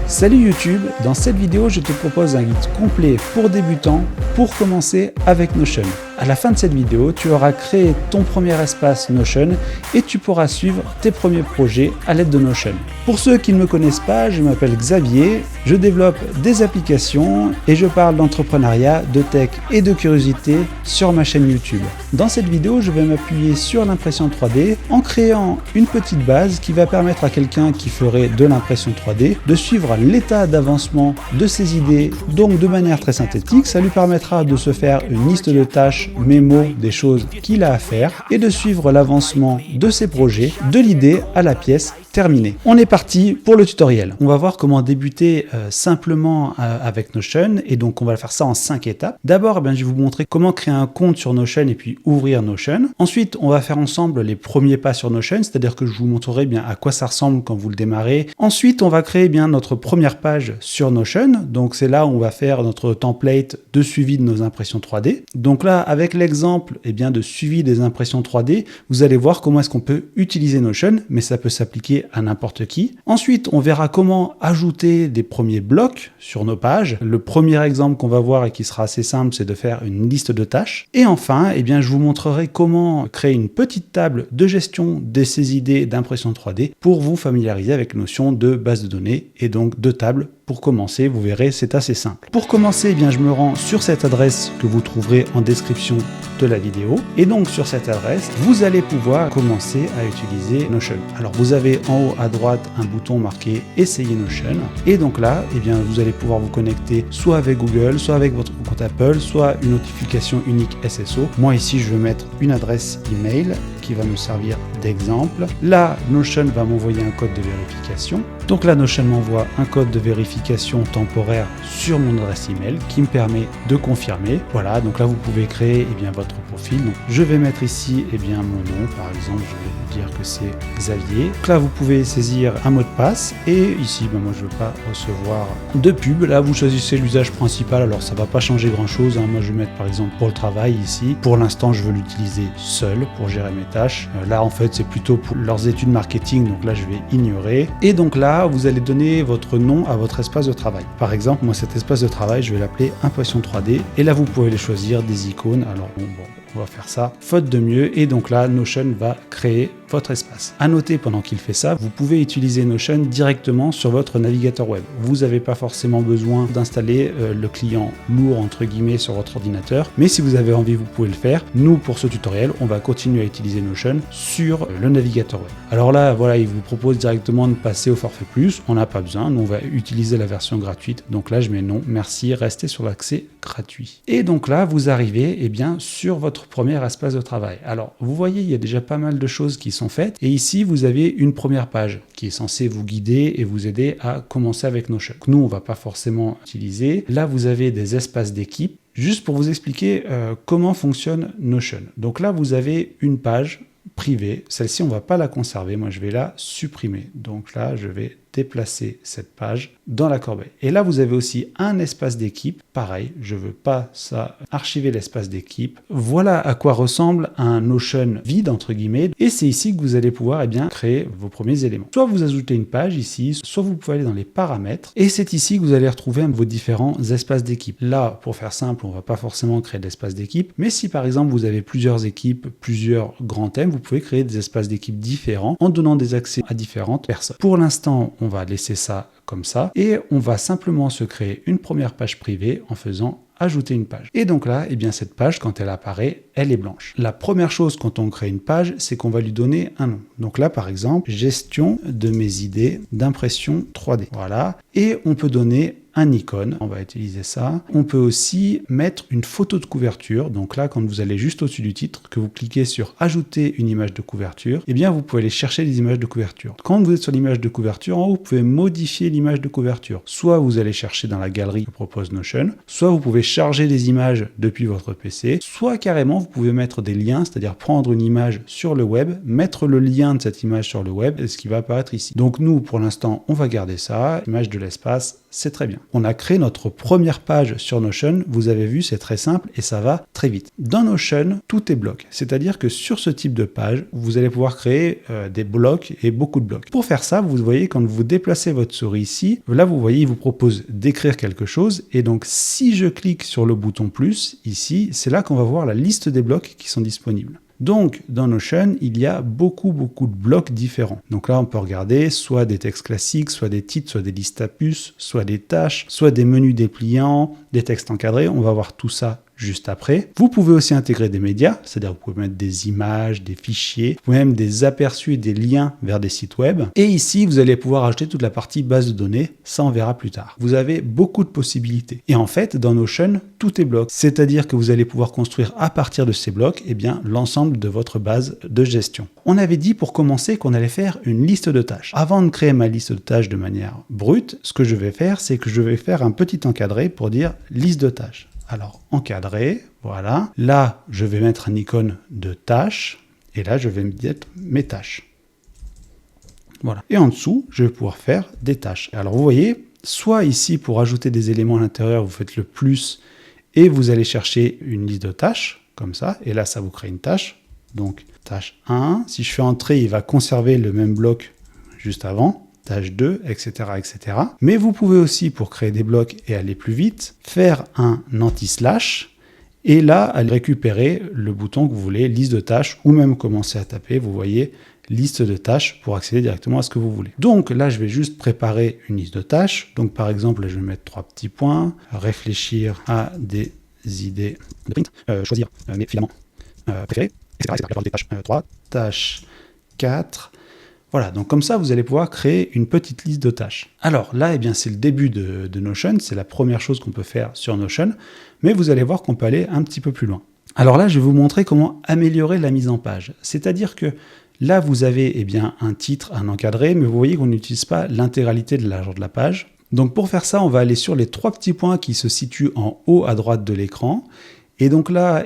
Salut YouTube, dans cette vidéo je te propose un guide complet pour débutants pour commencer avec Notion. À la fin de cette vidéo, tu auras créé ton premier espace Notion et tu pourras suivre tes premiers projets à l'aide de Notion. Pour ceux qui ne me connaissent pas, je m'appelle Xavier, je développe des applications et je parle d'entrepreneuriat, de tech et de curiosité sur ma chaîne YouTube. Dans cette vidéo, je vais m'appuyer sur l'impression 3D en créant une petite base qui va permettre à quelqu'un qui ferait de l'impression 3D de suivre l'état d'avancement de ses idées, donc de manière très synthétique. Ça lui permettra de se faire une liste de tâches, mémo des choses qu'il a à faire et de suivre l'avancement de ses projets, de l'idée à la pièce terminée. On est parti pour le tutoriel. On va voir comment débuter simplement avec Notion et donc on va faire ça en 5 étapes. D'abord, je vais vous montrer comment créer un compte sur Notion et puis ouvrir Notion. Ensuite, on va faire ensemble les premiers pas sur Notion, c'est-à-dire que je vous montrerai bien à quoi ça ressemble quand vous le démarrez. Ensuite, on va créer bien notre première page sur Notion. Donc c'est là où on va faire notre template de suivi de nos impressions 3D. Donc là, avec l'exemple de suivi des impressions 3D, vous allez voir comment est-ce qu'on peut utiliser Notion, mais ça peut s'appliquer à n'importe qui. Ensuite, on verra comment ajouter des premiers blocs sur nos pages. Le premier exemple qu'on va voir et qui sera assez simple, c'est de faire une liste de tâches. Et enfin, je vous montrerai comment créer une petite table de gestion de ces idées d'impression 3D pour vous familiariser avec la notion de base de données et donc de table. Pour commencer, vous verrez, c'est assez simple. Pour commencer, je me rends sur cette adresse que vous trouverez en description de la vidéo. Et donc, sur cette adresse, vous allez pouvoir commencer à utiliser Notion. Alors, vous avez en haut à droite un bouton marqué « Essayer Notion ». Et donc là, vous allez pouvoir vous connecter soit avec Google, soit avec votre compte Apple, soit une notification unique SSO. Moi, ici, je vais mettre une adresse email qui va me servir d'exemple. Là, Notion va m'envoyer un code de vérification. Donc là, Notion m'envoie un code de vérification temporaire sur mon adresse email qui me permet de confirmer. Voilà, donc là, vous pouvez créer votre profil. Donc, je vais mettre ici mon nom. Par exemple, je vais dire que c'est Xavier. Donc là, vous pouvez saisir un mot de passe. Et ici, moi, je ne veux pas recevoir de pub. Là, vous choisissez l'usage principal. Alors, ça ne va pas changer grand-chose. Moi, je vais mettre, par exemple, pour le travail ici. Pour l'instant, je veux l'utiliser seul pour gérer mes tâches. Là, en fait, c'est plutôt pour leurs études marketing. Donc là, je vais ignorer. Et donc là, vous allez donner votre nom à votre espace de travail. Par exemple, moi, cet espace de travail, je vais l'appeler Impression 3D. Et là, vous pouvez les choisir des icônes. Alors, on va faire ça faute de mieux. Et donc là, Notion va créer votre espace. À noter, pendant qu'il fait ça, vous pouvez utiliser Notion directement sur votre navigateur web. Vous n'avez pas forcément besoin d'installer le client lourd, entre guillemets, sur votre ordinateur. Mais si vous avez envie, vous pouvez le faire. Nous, pour ce tutoriel, on va continuer à utiliser Notion sur le navigateur web. Alors là, voilà, il vous propose directement de passer au forfait plus. On n'a pas besoin. Nous, on va utiliser la version gratuite. Donc là, je mets non, merci, restez sur l'accès gratuit. Et donc là, vous arrivez sur votre premier espace de travail. Alors, vous voyez, il y a déjà pas mal de choses qui sont faites. Et ici, vous avez une première page qui est censée vous guider et vous aider à commencer avec Notion. Nous, on ne va pas forcément utiliser. Là, vous avez des espaces d'équipe. Juste pour vous expliquer comment fonctionne Notion. Donc là, vous avez une page privée. Celle-ci, on ne va pas la conserver. Moi, je vais la supprimer. Donc là, je vais déplacer cette page dans la corbeille. Et là, vous avez aussi un espace d'équipe. Pareil, je ne veux pas ça, archiver l'espace d'équipe. Voilà à quoi ressemble un Notion vide, entre guillemets. Et c'est ici que vous allez pouvoir créer vos premiers éléments. Soit vous ajoutez une page ici, soit vous pouvez aller dans les paramètres. Et c'est ici que vous allez retrouver vos différents espaces d'équipe. Là, pour faire simple, on ne va pas forcément créer d'espace d'équipe. Mais si par exemple, vous avez plusieurs équipes, plusieurs grands thèmes, vous pouvez créer des espaces d'équipe différents en donnant des accès à différentes personnes. Pour l'instant, on va laisser ça comme ça et on va simplement se créer une première page privée en faisant ajouter une page. Et donc là, cette page, quand elle apparaît, elle est blanche. La première chose quand on crée une page, c'est qu'on va lui donner un nom. Donc là, par exemple, gestion de mes idées d'impression 3D. Voilà. Et on peut donner un icône, on va utiliser ça. On peut aussi mettre une photo de couverture. Donc là, quand vous allez juste au-dessus du titre, que vous cliquez sur ajouter une image de couverture, vous pouvez aller chercher des images de couverture. Quand vous êtes sur l'image de couverture, en haut, vous pouvez modifier l'image de couverture. Soit vous allez chercher dans la galerie que propose Notion, soit vous pouvez charger des images depuis votre PC, soit carrément vous pouvez mettre des liens, c'est-à-dire prendre une image sur le web, mettre le lien de cette image sur le web, et ce qui va apparaître ici. Donc nous, pour l'instant, on va garder ça, image de l'espace, c'est très bien. On a créé notre première page sur Notion, vous avez vu, c'est très simple et ça va très vite. Dans Notion, tout est bloc, c'est-à-dire que sur ce type de page, vous allez pouvoir créer des blocs et beaucoup de blocs. Pour faire ça, vous voyez, quand vous déplacez votre souris ici, là vous voyez, il vous propose d'écrire quelque chose et donc si je clique sur le bouton plus, ici, c'est là qu'on va voir la liste des blocs qui sont disponibles. Donc, dans Notion, il y a beaucoup de blocs différents. Donc là, on peut regarder soit des textes classiques, soit des titres, soit des listes à puces, soit des tâches, soit des menus dépliants, des textes encadrés. On va voir tout ça juste après. Vous pouvez aussi intégrer des médias, c'est-à-dire vous pouvez mettre des images, des fichiers, vous pouvez même des aperçus et des liens vers des sites web. Et ici, vous allez pouvoir ajouter toute la partie base de données, ça on verra plus tard. Vous avez beaucoup de possibilités. Et en fait, dans Notion, tout est bloc, c'est-à-dire que vous allez pouvoir construire à partir de ces blocs, l'ensemble de votre base de gestion. On avait dit pour commencer qu'on allait faire une liste de tâches. Avant de créer ma liste de tâches de manière brute, ce que je vais faire, c'est que je vais faire un petit encadré pour dire liste de tâches. Alors, encadré, voilà. Là, je vais mettre un icône de tâches. Et là, je vais mettre mes tâches. Voilà. Et en dessous, je vais pouvoir faire des tâches. Alors, vous voyez, soit ici, pour ajouter des éléments à l'intérieur, vous faites le plus et vous allez chercher une liste de tâches, comme ça. Et là, ça vous crée une tâche. Donc, tâche 1. Si je fais entrer, il va conserver le même bloc juste avant. Tâche 2, etc., etc. Mais vous pouvez aussi, pour créer des blocs et aller plus vite, faire un anti-slash et là, aller récupérer le bouton que vous voulez, liste de tâches, ou même commencer à taper, vous voyez, liste de tâches pour accéder directement à ce que vous voulez. Donc là, je vais juste préparer une liste de tâches. Donc par exemple, je vais mettre 3 petits points, réfléchir à des idées de print, choisir mes filaments préférés, etc., etc. La des tâches 3, tâche 4. Voilà, donc comme ça, vous allez pouvoir créer une petite liste de tâches. Alors là, c'est le début de Notion, c'est la première chose qu'on peut faire sur Notion, mais vous allez voir qu'on peut aller un petit peu plus loin. Alors là, je vais vous montrer comment améliorer la mise en page. C'est-à-dire que là, vous avez un titre, un encadré, mais vous voyez qu'on n'utilise pas l'intégralité de l'argent de la page. Donc pour faire ça, on va aller sur les 3 petits points qui se situent en haut à droite de l'écran. Et donc là,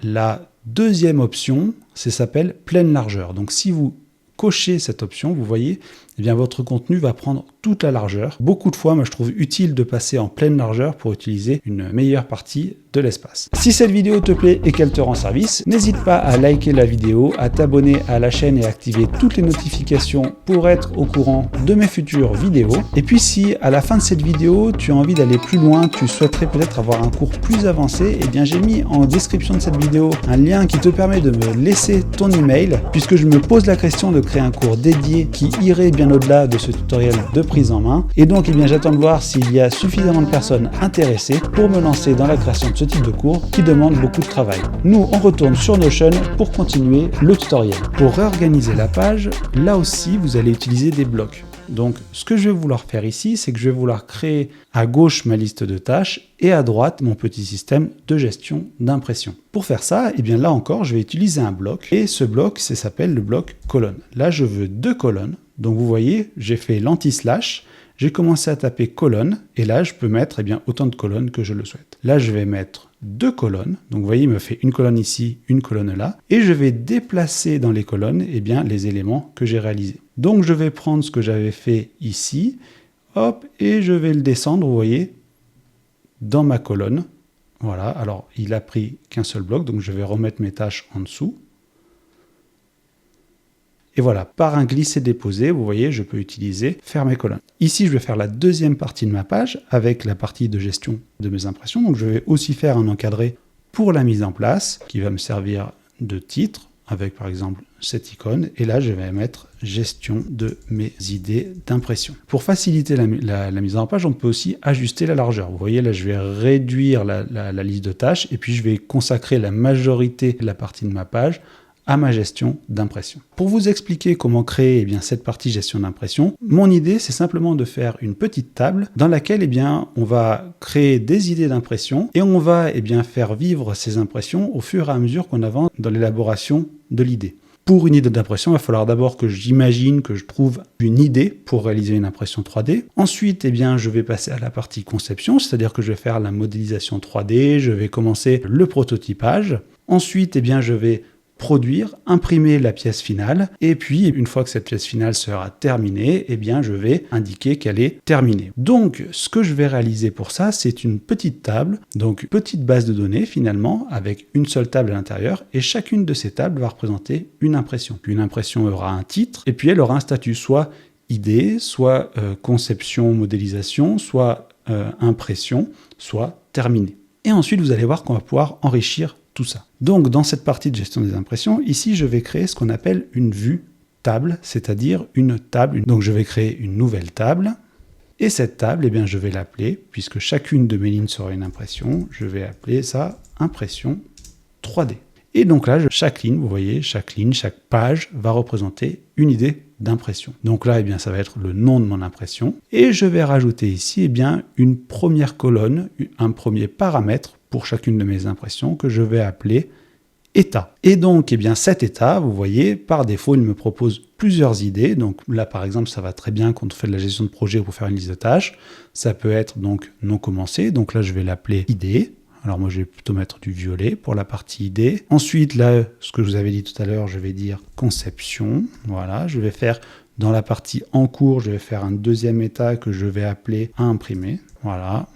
la deuxième option, ça s'appelle pleine largeur. Donc si vous cochez cette option, vous voyez, votre contenu va prendre toute la largeur. Beaucoup de fois, moi je trouve utile de passer en pleine largeur pour utiliser une meilleure partie de l'espace. Si cette vidéo te plaît et qu'elle te rend service, n'hésite pas à liker la vidéo, à t'abonner à la chaîne et activer toutes les notifications pour être au courant de mes futures vidéos. Et puis si à la fin de cette vidéo, tu as envie d'aller plus loin, tu souhaiterais peut-être avoir un cours plus avancé, j'ai mis en description de cette vidéo un lien qui te permet de me laisser ton email, puisque je me pose la question de créer un cours dédié qui irait bien au-delà de ce tutoriel de prise en main. Et donc, j'attends de voir s'il y a suffisamment de personnes intéressées pour me lancer dans la création de ce type de cours qui demande beaucoup de travail. Nous, on retourne sur Notion pour continuer le tutoriel. Pour réorganiser la page, là aussi, vous allez utiliser des blocs. Donc, ce que je vais vouloir faire ici, c'est que je vais vouloir créer à gauche ma liste de tâches et à droite mon petit système de gestion d'impression. Pour faire ça, là encore, je vais utiliser un bloc et ce bloc, ça s'appelle le bloc colonne. Là, je veux 2 colonnes. Donc, vous voyez, j'ai fait l'anti-slash, j'ai commencé à taper colonne et là, je peux mettre autant de colonnes que je le souhaite. Là, je vais mettre 2 colonnes. Donc, vous voyez, il me fait une colonne ici, une colonne là. Et je vais déplacer dans les colonnes les éléments que j'ai réalisés. Donc, je vais prendre ce que j'avais fait ici, hop, et je vais le descendre, vous voyez, dans ma colonne. Voilà, alors il a pris qu'un seul bloc, donc je vais remettre mes tâches en dessous. Et voilà, par un glisser-déposer, vous voyez, je peux utiliser faire mes colonnes. Ici, je vais faire la deuxième partie de ma page avec la partie de gestion de mes impressions. Donc, je vais aussi faire un encadré pour la mise en place qui va me servir de titre avec par exemple cette icône. Et là, je vais mettre gestion de mes idées d'impression. Pour faciliter la mise en page, on peut aussi ajuster la largeur. Vous voyez, là, je vais réduire la liste de tâches et puis je vais consacrer la majorité de la partie de ma page à ma gestion d'impression. Pour vous expliquer comment créer cette partie gestion d'impression, mon idée c'est simplement de faire une petite table dans laquelle on va créer des idées d'impression et on va faire vivre ces impressions au fur et à mesure qu'on avance dans l'élaboration de l'idée. Pour une idée d'impression, il va falloir d'abord que j'imagine, que je trouve une idée pour réaliser une impression 3D. Ensuite, je vais passer à la partie conception, c'est-à-dire que je vais faire la modélisation 3D, je vais commencer le prototypage. Ensuite, je vais produire, imprimer la pièce finale, et puis une fois que cette pièce finale sera terminée, eh bien je vais indiquer qu'elle est terminée. Donc ce que je vais réaliser pour ça, c'est une petite table, donc petite base de données finalement, avec une seule table à l'intérieur, et chacune de ces tables va représenter une impression. Une impression aura un titre, et puis elle aura un statut, soit idée, soit conception, modélisation, soit impression, soit terminé. Et ensuite, vous allez voir qu'on va pouvoir enrichir tout ça. Donc, dans cette partie de gestion des impressions, ici, je vais créer ce qu'on appelle une vue table, c'est-à-dire une table. Donc, je vais créer une nouvelle table. Et cette table, eh bien, je vais l'appeler, puisque chacune de mes lignes sera une impression, je vais appeler ça impression 3D. Et donc là, chaque ligne, vous voyez, chaque ligne, chaque page va représenter une idée d'impression. Donc là, eh bien, ça va être le nom de mon impression. Et je vais rajouter ici eh bien, une première colonne, un premier paramètre pour chacune de mes impressions que je vais appeler état. Et donc, eh bien, cet état, vous voyez, par défaut, il me propose plusieurs idées. Donc là, par exemple, ça va très bien quand on fait de la gestion de projet pour faire une liste de tâches. Ça peut être donc non commencé. Donc là, je vais l'appeler idée. Alors moi, je vais plutôt mettre du violet pour la partie idée. Ensuite, là, ce que je vous avais dit tout à l'heure, je vais dire conception. Voilà, je vais faire dans la partie en cours, je vais faire un deuxième état que je vais appeler à imprimer. Voilà.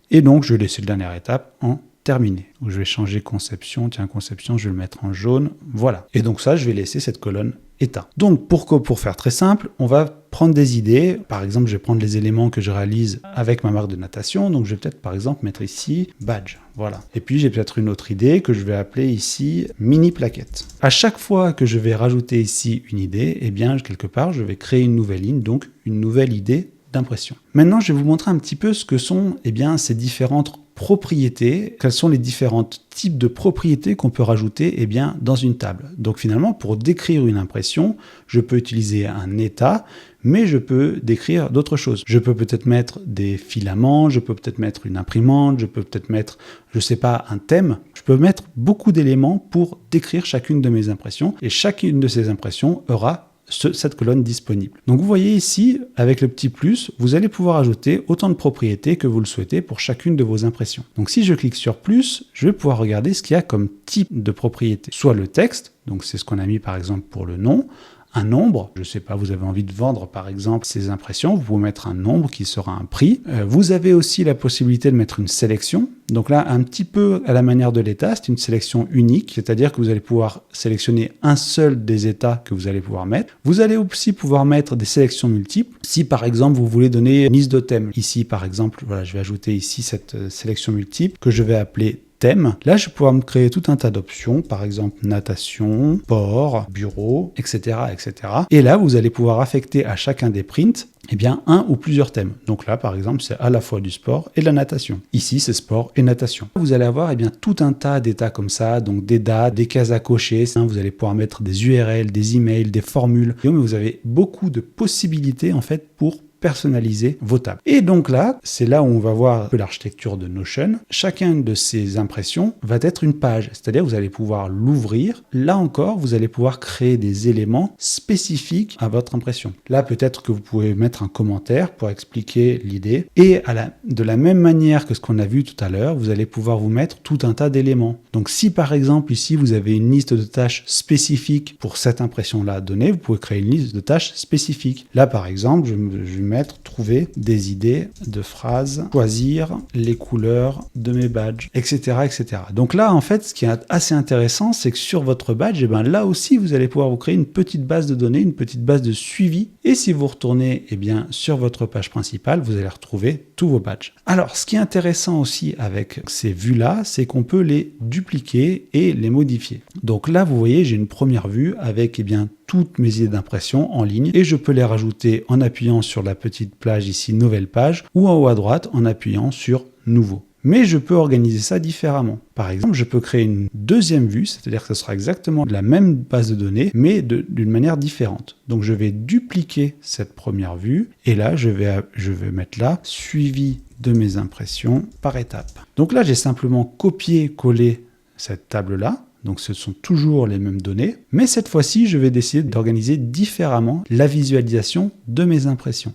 Et donc, je vais laisser la dernière étape en terminé. Donc, je vais changer conception. Tiens, conception, je vais le mettre en jaune. Voilà. Et donc ça, je vais laisser cette colonne état. Donc, pour faire très simple, on va prendre des idées. Par exemple, je vais prendre les éléments que je réalise avec ma marque de natation. Donc, je vais peut-être, par exemple, mettre ici badge. Voilà. Et puis, j'ai peut-être une autre idée que je vais appeler ici mini plaquette. À chaque fois que je vais rajouter ici une idée, eh bien, quelque part, je vais créer une nouvelle ligne, donc une nouvelle idée d'impression. Maintenant, je vais vous montrer un petit peu ce que sont eh bien, ces différentes propriétés, quels sont les différents types de propriétés qu'on peut rajouter eh bien, dans une table. Donc finalement, pour décrire une impression, je peux utiliser un état, mais je peux décrire d'autres choses. Je peux peut-être mettre des filaments, je peux peut-être mettre une imprimante, je peux peut-être mettre, je ne sais pas, un thème. Je peux mettre beaucoup d'éléments pour décrire chacune de mes impressions, et chacune de ces impressions aura cette colonne disponible. Donc vous voyez ici, avec le petit plus, vous allez pouvoir ajouter autant de propriétés que vous le souhaitez pour chacune de vos impressions. Donc si je clique sur plus, je vais pouvoir regarder ce qu'il y a comme type de propriété. Soit le texte, donc c'est ce qu'on a mis par exemple pour le nom, un nombre, je ne sais pas, vous avez envie de vendre par exemple ces impressions, vous pouvez mettre un nombre qui sera un prix. Vous avez aussi la possibilité de mettre une sélection. Donc là, un petit peu à la manière de l'état, c'est une sélection unique, c'est-à-dire que vous allez pouvoir sélectionner un seul des états que vous allez pouvoir mettre. Vous allez aussi pouvoir mettre des sélections multiples. Si par exemple, vous voulez donner une liste de thèmes, ici par exemple, voilà, je vais ajouter ici cette sélection multiple que je vais appeler thème. Là, je vais pouvoir me créer tout un tas d'options, par exemple natation, sport, bureau, etc., etc. Et là, vous allez pouvoir affecter à chacun des prints eh bien, un ou plusieurs thèmes. Donc là, par exemple, c'est à la fois du sport et de la natation. Ici, c'est sport et natation. Vous allez avoir eh bien, tout un tas d'états comme ça, donc des dates, des cases à cocher. Vous allez pouvoir mettre des URL, des emails, des formules. Mais vous avez beaucoup de possibilités en fait pour personnaliser vos tables. Et donc là, c'est là où on va voir un peu l'architecture de Notion. Chacune de ces impressions va être une page, c'est-à-dire vous allez pouvoir l'ouvrir. Là encore, vous allez pouvoir créer des éléments spécifiques à votre impression. Là, peut-être que vous pouvez mettre un commentaire pour expliquer l'idée. Et de la même manière que ce qu'on a vu tout à l'heure, vous allez pouvoir vous mettre tout un tas d'éléments. Donc si par exemple ici, vous avez une liste de tâches spécifiques pour cette impression-là donnée, vous pouvez créer une liste de tâches spécifiques. Là, par exemple, je vais mettre trouver des idées de phrases, choisir les couleurs de mes badges, etc., etc. Donc là, en fait, ce qui est assez intéressant, c'est que sur votre badge, eh ben, là aussi, vous allez pouvoir vous créer une petite base de données, une petite base de suivi. Et si vous retournez eh bien, sur votre page principale, vous allez retrouver tous vos badges. Alors, ce qui est intéressant aussi avec ces vues-là, c'est qu'on peut les dupliquer et les modifier. Donc là, vous voyez, j'ai une première vue avec eh bien, toutes mes idées d'impression en ligne et je peux les rajouter en appuyant sur la petite plage ici, nouvelle page, ou en haut à droite en appuyant sur nouveau. Mais je peux organiser ça différemment. Par exemple, je peux créer une deuxième vue, c'est-à-dire que ce sera exactement la même base de données, mais d'une manière différente. Donc je vais dupliquer cette première vue et là, je vais mettre là suivi de mes impressions par étape. Donc là, j'ai simplement copié-collé cette table-là. Donc ce sont toujours les mêmes données, mais cette fois-ci, je vais décider d'organiser différemment la visualisation de mes impressions.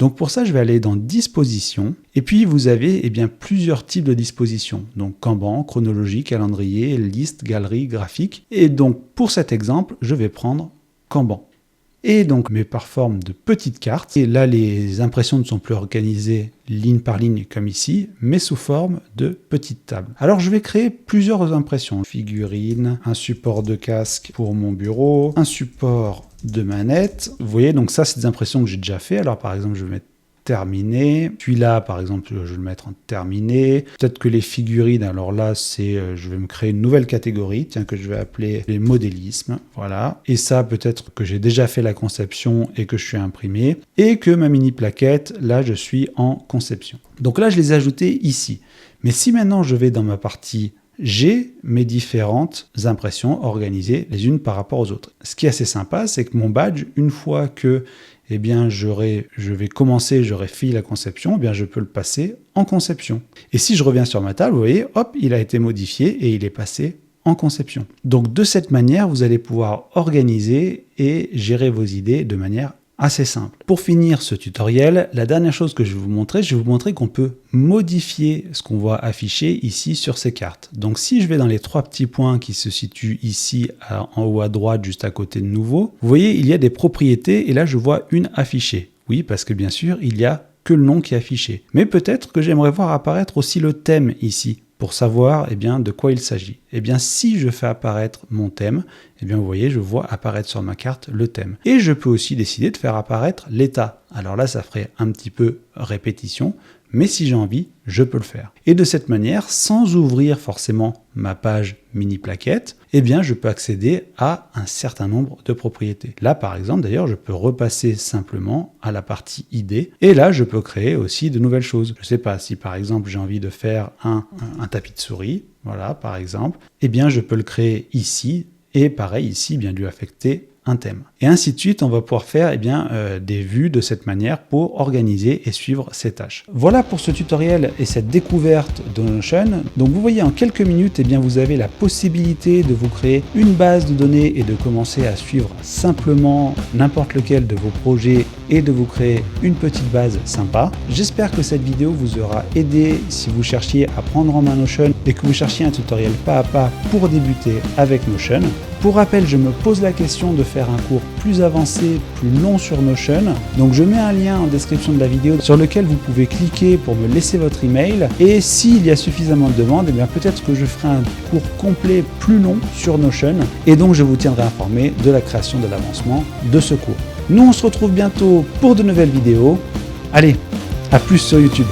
Donc pour ça, je vais aller dans Dispositions, et puis vous avez plusieurs types de dispositions. Donc Kanban, chronologie, calendrier, liste, galerie, graphique. Et donc pour cet exemple, je vais prendre Kanban. Et donc, mais par forme de petites cartes. Et là, les impressions ne sont plus organisées ligne par ligne comme ici, mais sous forme de petites tables. Alors, je vais créer plusieurs impressions. Figurines, un support de casque pour mon bureau, un support de manette. Vous voyez, donc ça, c'est des impressions que j'ai déjà fait. Alors, par exemple, je vais mettre terminé. Celui-là, par exemple, je vais le mettre en terminé. Peut-être que les figurines, alors là, je vais me créer une nouvelle catégorie, tiens, que je vais appeler les modélismes. Voilà. Et ça, peut-être que j'ai déjà fait la conception et que je suis imprimé. Et que ma mini plaquette, là, je suis en conception. Donc là, je les ai ajoutées ici. Mais si maintenant je vais dans ma partie, j'ai mes différentes impressions organisées les unes par rapport aux autres. Ce qui est assez sympa, c'est que mon badge, une fois que je vais commencer, j'aurai fini la conception, je peux le passer en conception. Et si je reviens sur ma table, vous voyez, hop, il a été modifié et il est passé en conception. Donc de cette manière, vous allez pouvoir organiser et gérer vos idées de manière assez simple. Pour finir ce tutoriel, la dernière chose que je vais vous montrer qu'on peut modifier ce qu'on voit afficher ici sur ces cartes. Donc si je vais dans les trois petits points qui se situent ici en haut à droite, juste à côté de nouveau, vous voyez, il y a des propriétés et là je vois une affichée. Oui, parce que bien sûr, il n'y a que le nom qui est affiché. Mais peut-être que j'aimerais voir apparaître aussi le thème ici, pour savoir de quoi il s'agit. Si je fais apparaître mon thème, vous voyez, je vois apparaître sur ma carte le thème. Et je peux aussi décider de faire apparaître l'état. Alors là, ça ferait un petit peu répétition, mais si j'ai envie, je peux le faire. Et de cette manière, sans ouvrir forcément ma page mini plaquette, je peux accéder à un certain nombre de propriétés. Là, par exemple, d'ailleurs, je peux repasser simplement à la partie idée, et là, je peux créer aussi de nouvelles choses. Je ne sais pas, si par exemple, j'ai envie de faire un tapis de souris, voilà, par exemple, je peux le créer ici, et pareil, ici, lui affecter un thème. Et ainsi de suite, on va pouvoir faire des vues de cette manière pour organiser et suivre ces tâches. Voilà pour ce tutoriel et cette découverte de Notion. Donc vous voyez, en quelques minutes, vous avez la possibilité de vous créer une base de données et de commencer à suivre simplement n'importe lequel de vos projets et de vous créer une petite base sympa. J'espère que cette vidéo vous aura aidé si vous cherchiez à prendre en main Notion et que vous cherchiez un tutoriel pas à pas pour débuter avec Notion. Pour rappel, je me pose la question de faire un cours plus avancé, plus long sur Notion. Donc je mets un lien en description de la vidéo sur lequel vous pouvez cliquer pour me laisser votre email. Et s'il y a suffisamment de demandes, peut-être que je ferai un cours complet plus long sur Notion. Et donc je vous tiendrai informé de la création de l'avancement de ce cours. Nous on se retrouve bientôt pour de nouvelles vidéos. Allez, à plus sur YouTube.